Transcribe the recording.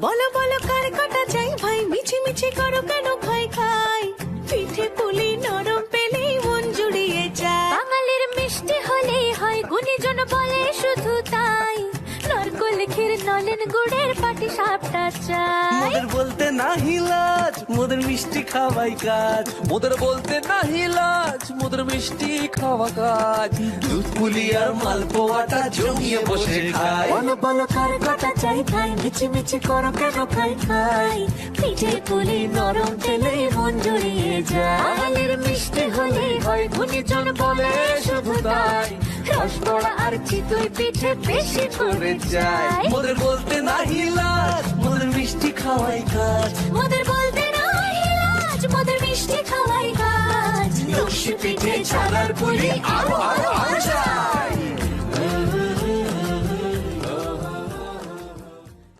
বলো বলো কার কাটা চাই ভাই, মিছি মিছি করো কেন খাই খাই, পিঠে পুলি নরম পেলেই মন জুড়িয়ে যায়। বাঙালির মিষ্টি হলেই হয়, গুণীজন বলে শুধু তাই, নারকোল ক্ষীর নলেন গুড়ের পাটি সাপটা চাই। মোদের বলতে নাহি লাজ, মোদের মিষ্টি খাওয়াই কাজ। মোদের বলতে নাহি লাজ, মোদের মিষ্টি খাওয়া কাজ। দুধ পুলি আর মালপোয়াটা জমিয়ে বসে খায়। বলো বলো কার কাটা চাই ভাই, মিছি মিছি করো কেন খাই খাই, পিঠে পুলি নরম পেলেই মন জুড়িয়ে যায়। বাঙালির মিষ্টি হলেই হয়, গুণীজন বলে শুধু তাই, রসবড়া আর চিতই পিঠে বেশি করে যায়। মোদের বলতে নাহি লাজ, মোদের মিষ্টি খাওয়াই কাজ। মোদের বলতে নাই লাজ, মোদের মিষ্টি খাওয়াই কাজ। লক্ষ্মী পিঠে ছানার পুলি আরো আরো আরো চাই।